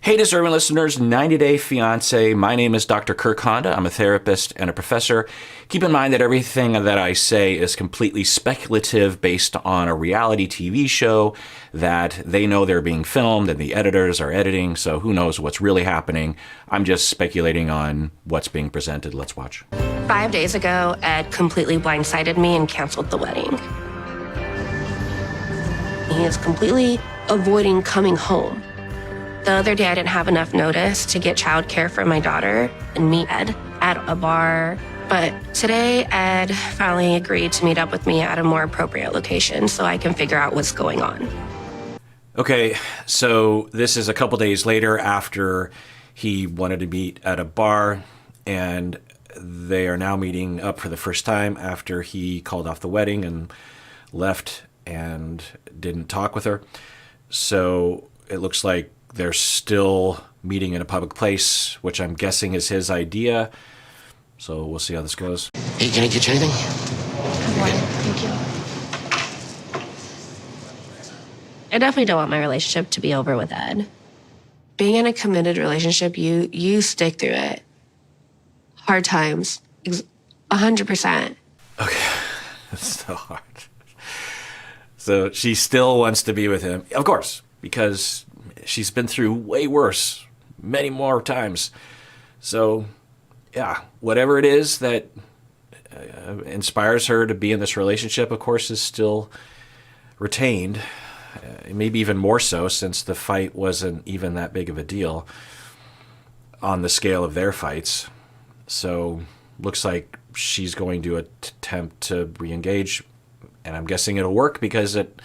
Hey, Discernment listeners, 90-Day Fiancé. My name is Dr. Kirk Honda. I'm a therapist and a professor. Keep in mind that everything that I say is completely speculative based on a reality TV show that they know they're being filmed and the editors are editing, so who knows what's really happening. I'm just speculating on what's being presented. Let's watch. 5 days ago, Ed completely blindsided me and canceled the wedding. He is completely avoiding coming home. The other day, I didn't have enough notice to get childcare for my daughter and meet Ed at a bar. But today, Ed finally agreed to meet up with me at a more appropriate location so I can figure out what's going on. Okay, so this is a couple days later after he wanted to meet at a bar, and they are now meeting up for the first time after he called off the wedding and left and didn't talk with her. So it looks like they're still meeting in a public place, which I'm guessing is his idea. So we'll see how this goes. Hey, can I get you anything? Thank you. I definitely don't want my relationship to be over with Ed. Being in a committed relationship, you stick through it. Hard times, 100%. Okay, that's so hard. So she still wants to be with him, of course, because she's been through way worse, many more times. So, yeah, whatever it is that inspires her to be in this relationship, of course, is still retained. Maybe even more so since the fight wasn't even that big of a deal on the scale of their fights. So, looks like she's going to attempt to re-engage, and I'm guessing it'll work because it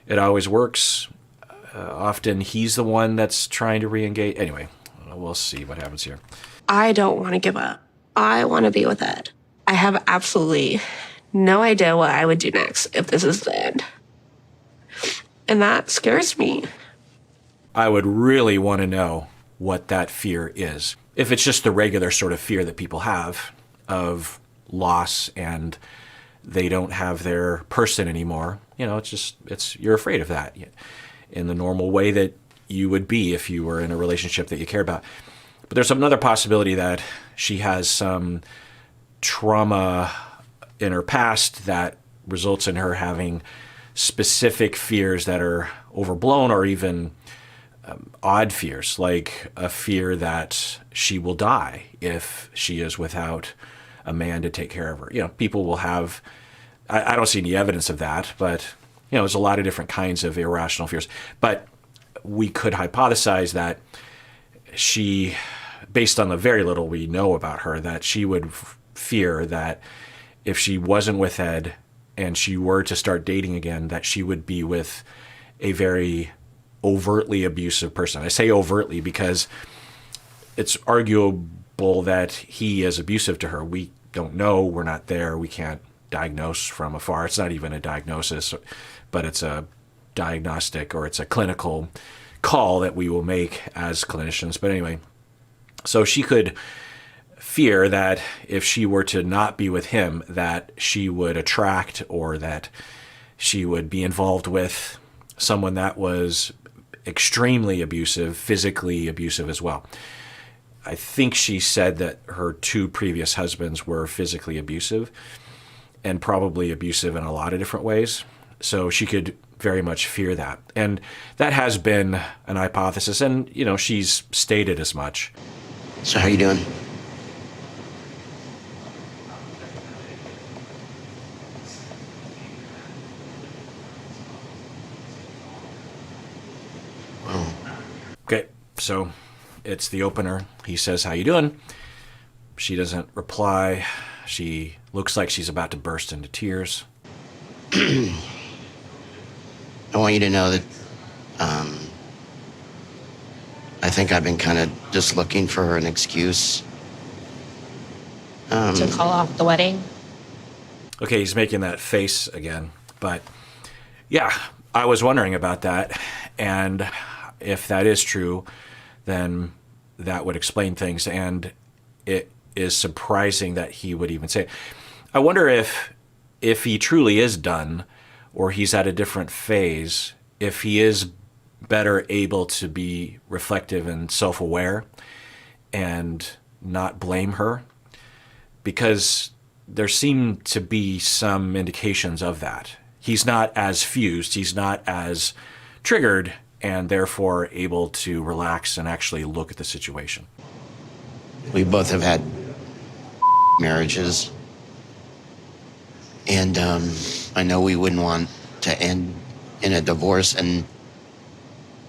always works. Often he's the one that's trying to re-engage. Anyway, we'll see what happens here. I don't want to give up. I want to be with Ed. I have absolutely no idea what I would do next if this is the end. And that scares me. I would really want to know what that fear is. If it's just the regular sort of fear that people have of loss and they don't have their person anymore, you're afraid of that in the normal way that you would be if you were in a relationship that you care about. But there's another possibility that she has some trauma in her past that results in her having specific fears that are overblown or even odd fears, like a fear that she will die if she is without a man to take care of her. People will have, I don't see any evidence of that, but there's a lot of different kinds of irrational fears. But we could hypothesize that she, based on the very little we know about her, that she would fear that if she wasn't with Ed and she were to start dating again, that she would be with a very overtly abusive person. I say overtly because it's arguable that he is abusive to her. We don't know. We're not there. We can't diagnose from afar. It's not even a diagnosis, but it's a diagnostic or it's a clinical call that we will make as clinicians. But anyway, so she could fear that if she were to not be with him, that she would attract or that she would be involved with someone that was extremely abusive, physically abusive as well. I think she said that her two previous husbands were physically abusive and probably abusive in a lot of different ways. So she could very much fear that. And that has been an hypothesis, and, she's stated as much. So how you doing? Well. Okay, so it's the opener. He says, "How you doing?" She doesn't reply. She looks like she's about to burst into tears. I want you to know that I think I've been kind of just looking for an excuse. To call off the wedding? Okay, he's making that face again. But yeah, I was wondering about that. And if that is true, then that would explain things. And it is surprising that he would even say it. I wonder if he truly is done or he's at a different phase, if he is better able to be reflective and self-aware and not blame her, because there seem to be some indications of that. He's not as fused, he's not as triggered, and therefore able to relax and actually look at the situation. We both have had marriages. And I know we wouldn't want to end in a divorce, and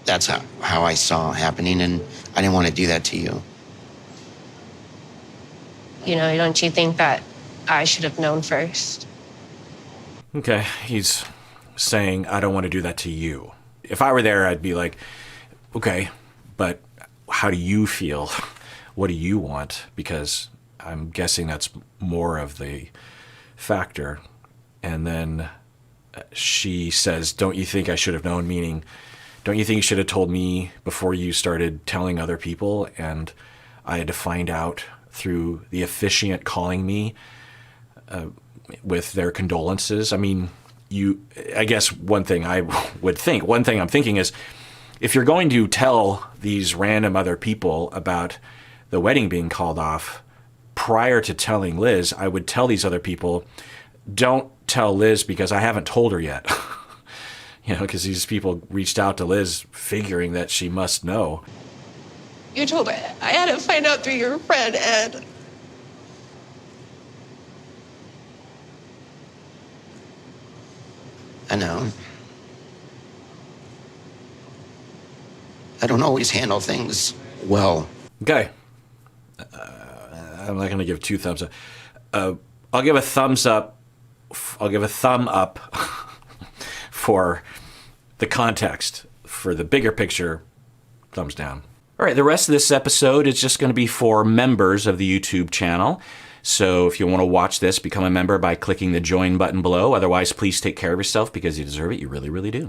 that's how I saw it happening, and I didn't want to do that to you. You know, don't you think that I should have known first? Okay, he's saying, I don't want to do that to you. If I were there, I'd be like, okay, but how do you feel? What do you want? Because I'm guessing that's more of the factor. And then she says, don't you think I should have known? Meaning, don't you think you should have told me before you started telling other people? And I had to find out through the officiant calling me with their condolences. I mean, I guess one thing I'm thinking is, if you're going to tell these random other people about the wedding being called off, prior to telling Liz, I would tell these other people, don't tell Liz because I haven't told her yet. Because these people reached out to Liz figuring that she must know. You told her I had to find out through your friend, Ed. I know. I don't always handle things well. Okay. I'm not going to give 2 thumbs up. I'll give a thumbs up. I'll give a thumb up for the context. For the bigger picture, thumbs down. All right, the rest of this episode is just going to be for members of the YouTube channel. So if you want to watch this, become a member by clicking the join button below. Otherwise, please take care of yourself because you deserve it. You really, really do.